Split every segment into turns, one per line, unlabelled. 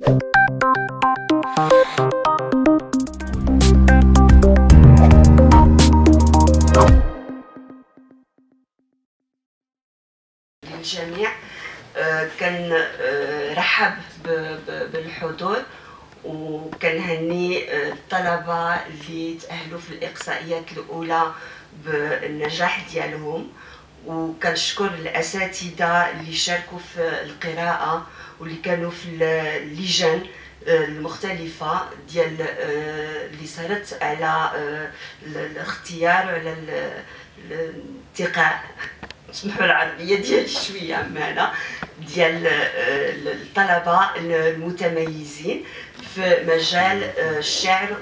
الجميع كان رحب بالحضور، وكنهني الطلبة اللي تأهلوا في الإقصائيات الأولى بالنجاح ديالهم، وكنشكر الأساتذة اللي شاركوا في القراءة واللي كانوا في اللجان المختلفة ديال اللي صارت على الاختيار وعلى الانتقاء، سمحوا العربية ديالي شوية عمالة، ديال الطلبة المتميزين في مجال الشعر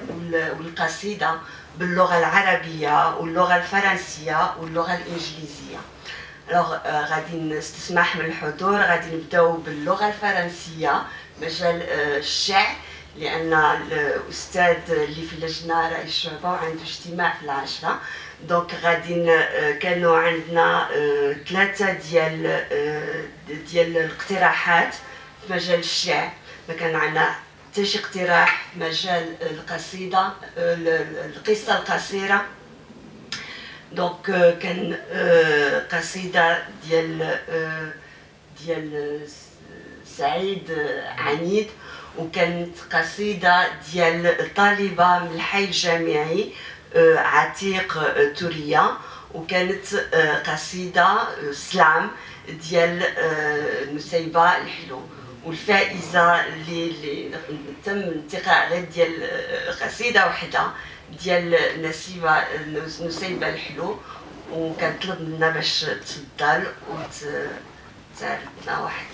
والقصيدة باللغة العربية واللغة الفرنسية واللغة الإنجليزية. غادي نستسمح من الحضور، غادي نبداو باللغة الفرنسية مجال الشعر، لأن الأستاذ اللي في اللجنة رئيس الشعبة وعنده اجتماع في 10. دونك غادي كانوا عندنا 3 ديال الاقتراحات في مجال الشعر، ما كان عندنا حتى شي اقتراح في مجال القصيدة القصة القصيرة. دونك كان قصيدة ديال سعيد عنيد، وكانت قصيدة ديال طالبة من الحي الجامعي عتيق توريا، وكانت قصيدة سلام ديال نسيبة الحلو. والفائزة اللي تم انتقاء غير ديال قصيدة وحدة ديال نسيبة الحلو، وكنطلب منا باش تفضل وتعرضنا واحد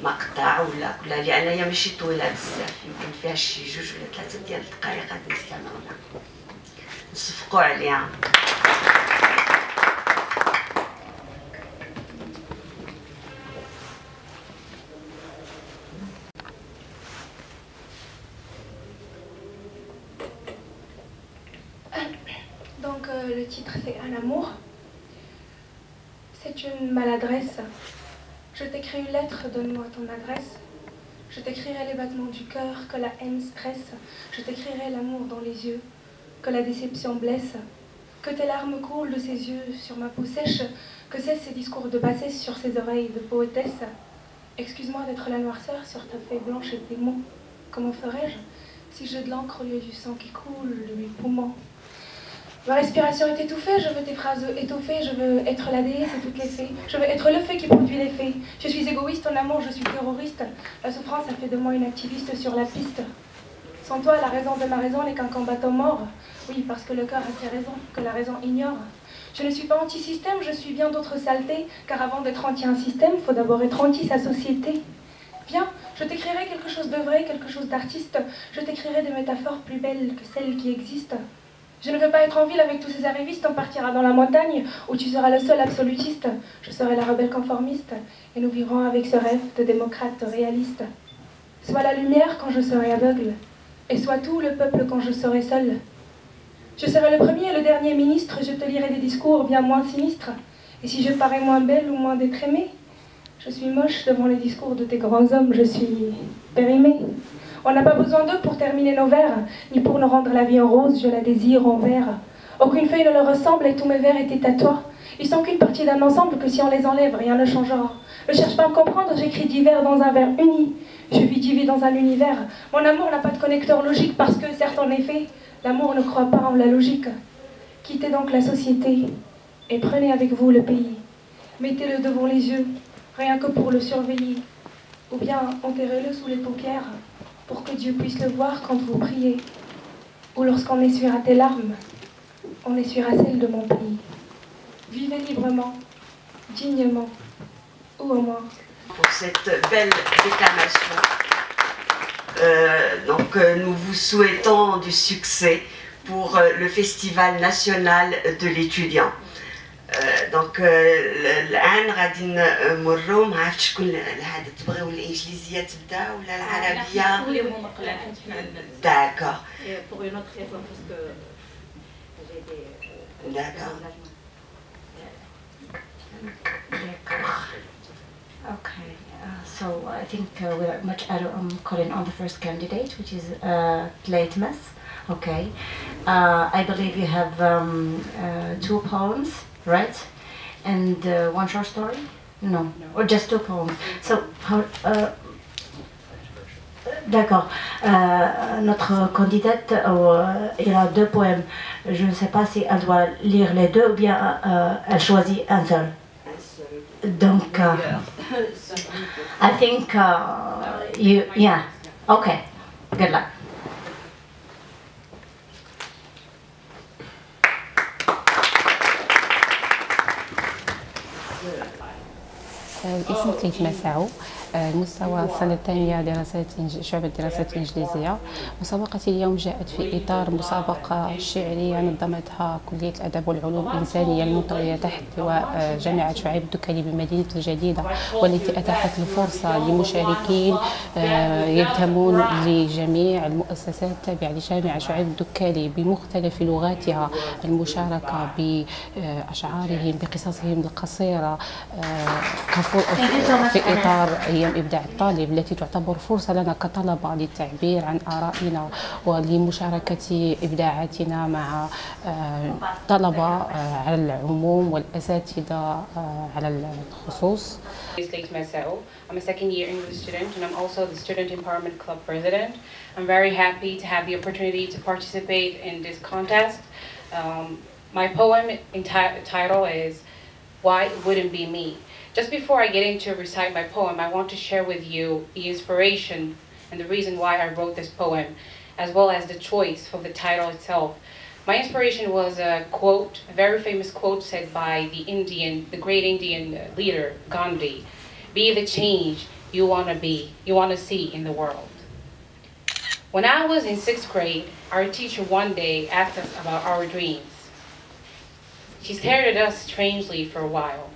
مقطع ولا لان هي ماشي طويله بزاف، يمكن فيها شي 2 ولا 3 ديال الدقائق غادي نستناو لها نصفقوا عليها.
Donc le titre c'est Un amour. C'est une maladresse. Je t'écris une lettre, donne-moi ton adresse. Je t'écrirai les battements du cœur, que la haine stresse. Je t'écrirai l'amour dans les yeux, que la déception blesse. Que tes larmes coulent de ses yeux sur ma peau sèche, que cessent ces discours de bassesse sur ses oreilles de poétesse. Excuse-moi d'être la noirceur sur ta feuille blanche et tes mots. Comment ferais-je si j'ai de l'encre au lieu du sang qui coule de mes poumons? Ma respiration est étouffée, je veux tes phrases étoffées, je veux être la déesse et toutes les fées. Je veux être le fait qui produit les faits. Je suis égoïste en amour, je suis terroriste. La souffrance a fait de moi une activiste sur la piste. Sans toi, la raison de ma raison n'est qu'un combattant mort. Oui, parce que le cœur a ses raisons, que la raison ignore. Je ne suis pas anti-système, je suis bien d'autres saletés. Car avant d'être anti un système, faut d'abord être anti sa société. Viens, je t'écrirai quelque chose de vrai, quelque chose d'artiste. Je t'écrirai des métaphores plus belles que celles qui existent. Je ne veux pas être en ville avec tous ces arrivistes, on partira dans la montagne où tu seras le seul absolutiste. Je serai la rebelle conformiste et nous vivrons avec ce rêve de démocrate réaliste. Sois la lumière quand je serai aveugle et sois tout le peuple quand je serai seul. Je serai le premier et le dernier ministre, je te lirai des discours bien moins sinistres. Et si je parais moins belle ou moins d'être aimée, je suis moche devant les discours de tes grands hommes, je suis périmée. On n'a pas besoin d'eux pour terminer nos vers, ni pour nous rendre la vie en rose, je la désire en vert. Aucune feuille ne leur ressemble et tous mes vers étaient à toi. Ils sont qu'une partie d'un ensemble que si on les enlève, rien ne changera. Ne cherche pas à me comprendre, j'écris divers dans un vers uni. Je vis divisé dans un univers. Mon amour n'a pas de connecteur logique parce que, certes en effet, l'amour ne croit pas en la logique. Quittez donc la société et prenez avec vous le pays. Mettez-le devant les yeux, rien que pour le surveiller. Ou bien enterrez-le sous les paupières, pour que Dieu puisse le voir quand vous priez. Ou lorsqu'on essuiera tes larmes, on essuiera celles de mon pays. Vivez librement, dignement, ou au moins.
Pour cette belle déclamation. Nous vous souhaitons du succès pour le Festival national de l'étudiant. الآن غادي نمروا، ما عرفتش شكون هذا تبغيو الإنجليزية تبدا ولا العربية؟ داكور. داكور.
Okay, so I think we're much calling on the first candidate, which is Tleitmas. Okay, I believe you have two poems, right? And one short story? No, or just two poems. So, how, d'accord. Notre candidate, il a deux poèmes. Je ne sais pas si elle doit lire les deux ou bien elle choisit un seul. Donc, I think yeah. Okay. Good luck.
اسمي تليتماس عو، المستوى السنة الثانية دراسات شعبة الدراسات الإنجليزية. مسابقتي اليوم جاءت في إطار مسابقة شعرية نظمتها كلية الأدب والعلوم الإنسانية المنطوية تحت لواء جامعة شعيب الدكالي بمدينة الجديدة، والتي أتاحت الفرصة لمشاركين ينتمون لجميع المؤسسات التابعة لجامعة شعيب الدكالي بمختلف لغاتها المشاركة بأشعارهم بقصصهم القصيرة في إطار أيام إبداع الطالب، التي تعتبر فرصة لنا كطلبة للتعبير عن آرائنا ولمشاركة إبداعاتنا مع طلبة على العموم والأساتذة على الخصوص. I'm a second-year English student, and I'm also the Student Empowerment Club president. I'm very happy to have the opportunity to participate in this contest. My poem title is "Why It Wouldn't Be Me." Just before I get into recite my poem, I want to share with you the inspiration and the reason why I wrote this poem, as well as the choice for the title itself. My inspiration was a quote, a very famous quote said by the great Indian leader, Gandhi. "Be the change you want to see in the world." When I was in 6th grade, our teacher one day asked us about our dreams. She stared at us strangely for a while,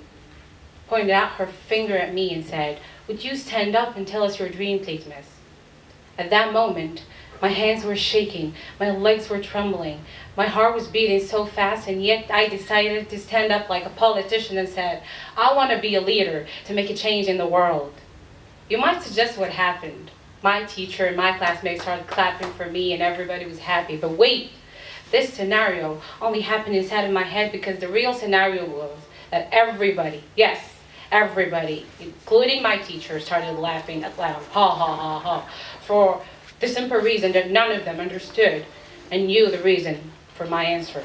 pointed out her finger at me and said, "Would you stand up and tell us your dream, Tleitmas?" At that moment, my hands were shaking, my legs were trembling, my heart was beating so fast, and yet I decided to stand up like a politician and said, "I want to be a leader to make a change in the world." You might suggest what happened. My teacher and my classmates started clapping for me and everybody was happy, but wait, this scenario only happened inside of my head, because the real scenario was that everybody, yes, everybody, including my teacher, started laughing out loud, ha ha ha ha, for the simple reason that none of them understood and knew the reason for my answer.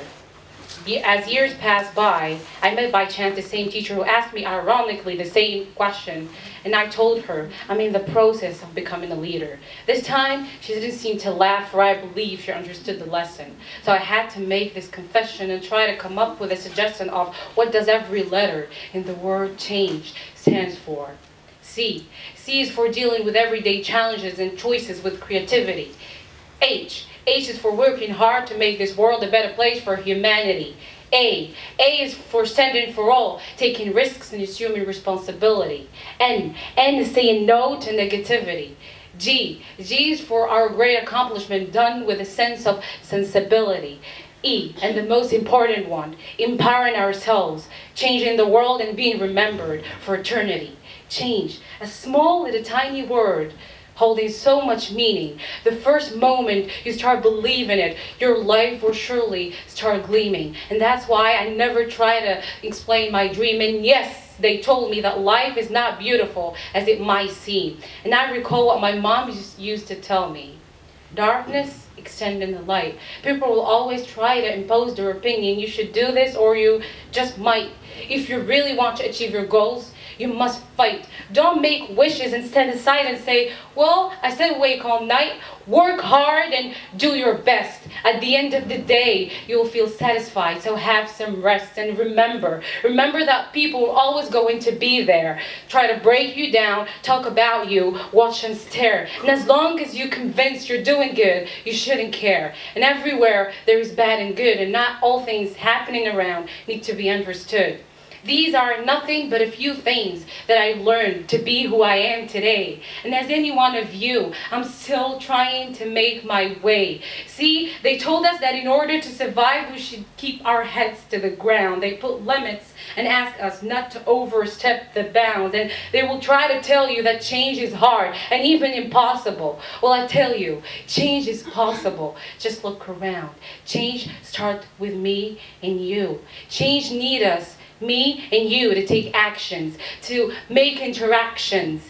As years passed by, I met by chance the same teacher who asked me ironically the same question, and I told her I'm in the process of becoming a leader. This time, she didn't seem to laugh, for I believe she understood the lesson. So I had to make this confession and try to come up with a suggestion of what does every letter in the word change stands for. C. C is for dealing with everyday challenges and choices with creativity. H. H is for working hard to make this world a better place for humanity. A is for standing for all, taking risks and assuming responsibility. N is saying no to negativity. G is for our great accomplishment done with a sense of sensibility. E, and the most important one, empowering ourselves, changing the world and being remembered for eternity. Change, a small and a tiny word, holding so much meaning. The first moment you start believing it, your life will surely start gleaming. And that's why I never try to explain my dream. And yes, they told me that life is not beautiful as it might seem. And I recall what my mom used to tell me. Darkness extending the light. People will always try to impose their opinion. You should do this or you just might. If you really want to achieve your goals, you must fight. Don't make wishes and stand aside and say, "Well, I said wake all night." Work hard and do your best. At the end of the day, you'll feel satisfied, so have some rest. And remember that people are always going to be there. Try to break you down, talk about you, watch and stare. And as long as you're convinced you're doing good, you shouldn't care. And everywhere there is bad and good, and not all things happening around need to be understood. These are nothing but a few things that I learned to be who I am today. And as any one of you, I'm still trying to make my way. See, they told us that in order to survive, we should keep our heads to the ground. They put limits and ask us not to overstep the bounds. And they will try to tell you that change is hard and even impossible. Well, I tell you, change is possible. Just look around. Change starts with me and you. Change needs us, me and you, to take actions, to make interactions.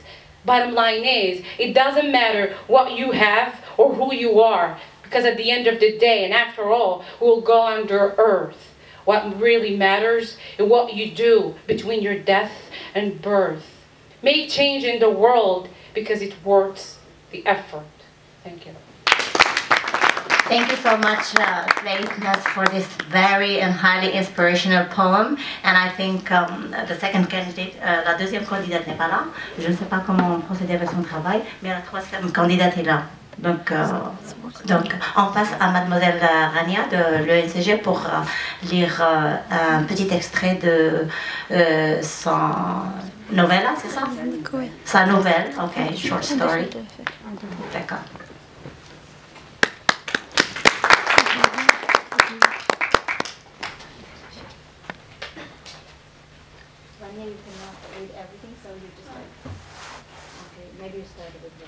Bottom line is, it doesn't matter what you have or who you are, because at the end of the day, and after all, we'll go under earth. What really matters is what you do between your death and birth. Make change in the world because it worth the effort. Thank you.
Thank you so much, Clay, for this very and highly inspirational poem. And I think the second candidate, la deuxième candidate n'est pas là. Je ne sais pas comment procéder avec son travail, mais la troisième candidate est là. Donc on passe à Mademoiselle Rania de l'ENCG pour lire un petit extrait de son novella, c'est ça? Oui. Sa nouvelle, ok, short story. D'accord. Rania, you cannot read everything, so you just like, okay, maybe you start with the.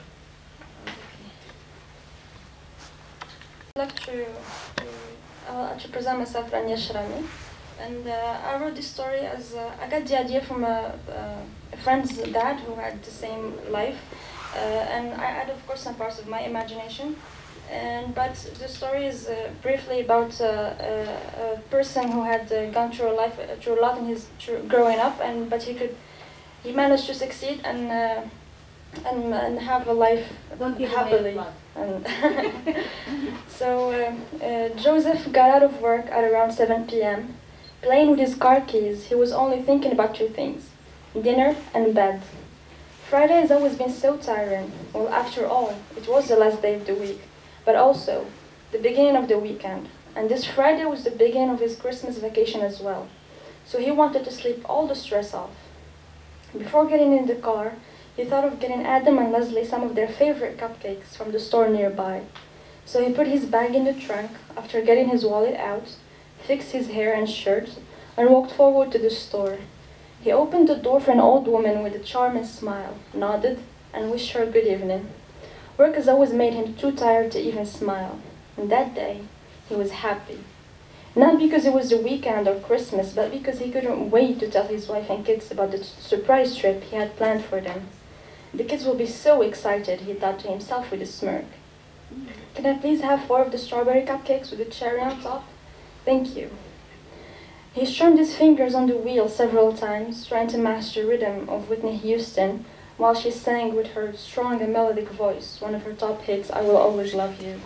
I'd like to present myself, Rania Shrami, and I wrote this story as I got the idea from a friend's dad who had the same life, and I added, of course, some parts of my imagination. But the story is briefly about a person who had gone through a lot in his growing up, but he managed to succeed and have a life happily. And so Joseph got out of work at around 7 p.m. Playing with his car keys, he was only thinking about two things: dinner and bed. Friday has always been so tiring. Well, after all, it was the last day of the week, but also the beginning of the weekend. And this Friday was the beginning of his Christmas vacation as well. So he wanted to sleep all the stress off. Before getting in the car, he thought of getting Adam and Leslie some of their favorite cupcakes from the store nearby. So he put his bag in the trunk after getting his wallet out, fixed his hair and shirt, and walked forward to the store. He opened the door for an old woman with a charming smile, nodded, and wished her good evening. Work has always made him too tired to even smile, and that day he was happy. Not because it was the weekend or Christmas, but because he couldn't wait to tell his wife and kids about the surprise trip he had planned for them. The kids will be so excited, he thought to himself with a smirk. Can I please have 4 of the strawberry cupcakes with a cherry on top? Thank you. He strummed his fingers on the wheel several times, trying to match the rhythm of Whitney Houston, while she sang with her strong and melodic voice, one of her top hits, I Will Always Love You.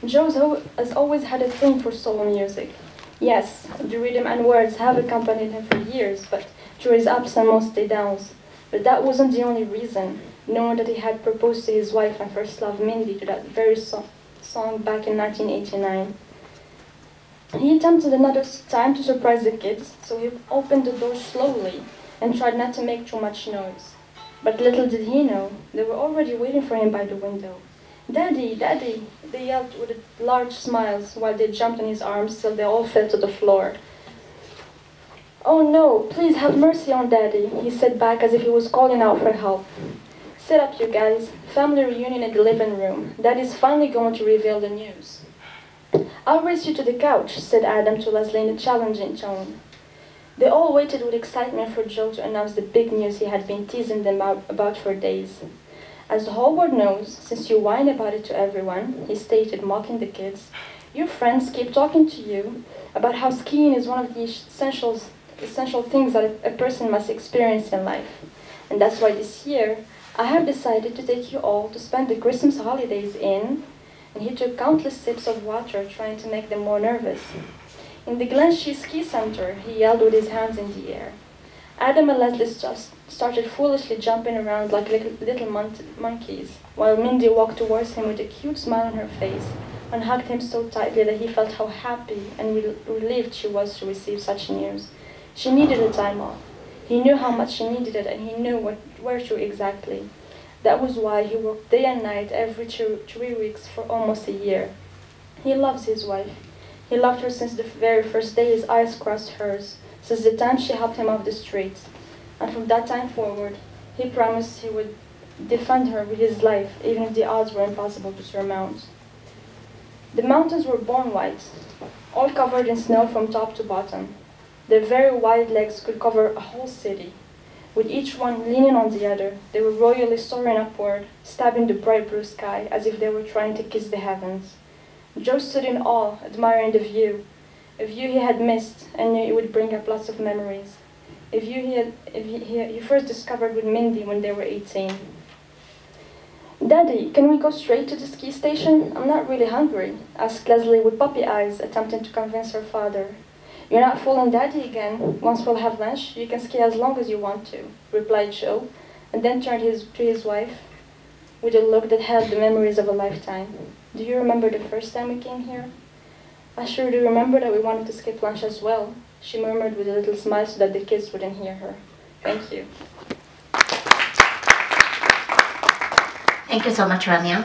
Joe has always had a thing for soul music. Yes, the rhythm and words have accompanied him for years, but through his ups and mostly downs. But that wasn't the only reason, knowing that he had proposed to his wife and first love, Mindy, to that very song back in 1989. He attempted another time to surprise the kids, so he opened the door slowly and tried not to make too much noise. But little did he know, they were already waiting for him by the window. Daddy, Daddy, they yelled with large smiles while they jumped on his arms till they all fell to the floor. Oh no, please have mercy on Daddy, he said back as if he was calling out for help. Sit up, you guys. Family reunion in the living room. Daddy's finally going to reveal the news. I'll race you to the couch, said Adam to Leslie in a challenging tone. They all waited with excitement for Joe to announce the big news he had been teasing them about for days. As the whole world knows, since you whine about it to everyone, he stated, mocking the kids, your friends keep talking to you about how skiing is one of the essential things that a person must experience in life. And that's why this year, I have decided to take you all to spend the Christmas holidays in, and he took countless sips of water, trying to make them more nervous. In the Glenshee Ski Center, he yelled with his hands in the air. Adam and Leslie just started foolishly jumping around like little monkeys, while Mindy walked towards him with a cute smile on her face and hugged him so tightly that he felt how happy and relieved she was to receive such news. She needed a time off. He knew how much she needed it, and he knew where to exactly. That was why he worked day and night every 3 weeks for almost a year. He loves his wife. He loved her since the very first day his eyes crossed hers, since the time she helped him off the streets. And from that time forward, he promised he would defend her with his life, even if the odds were impossible to surmount. The mountains were bone white, all covered in snow from top to bottom. Their very wide legs could cover a whole city. With each one leaning on the other, they were royally soaring upward, stabbing the bright blue sky as if they were trying to kiss the heavens. Joe stood in awe, admiring the view, a view he had missed and knew it would bring up lots of memories. A view he first discovered with Mindy when they were 18. "Daddy, can we go straight to the ski station? I'm not really hungry," asked Leslie with puppy eyes, attempting to convince her father. "You're not fooling Daddy again. Once we'll have lunch, you can ski as long as you want to," replied Joe, and then turned to his wife with a look that held the memories of a lifetime. "Do you remember the first time we came here?" "I sure do remember that we wanted to skip lunch as well," she murmured with a little smile so that the kids wouldn't hear her. "Thank you."
Thank you so much, Rania.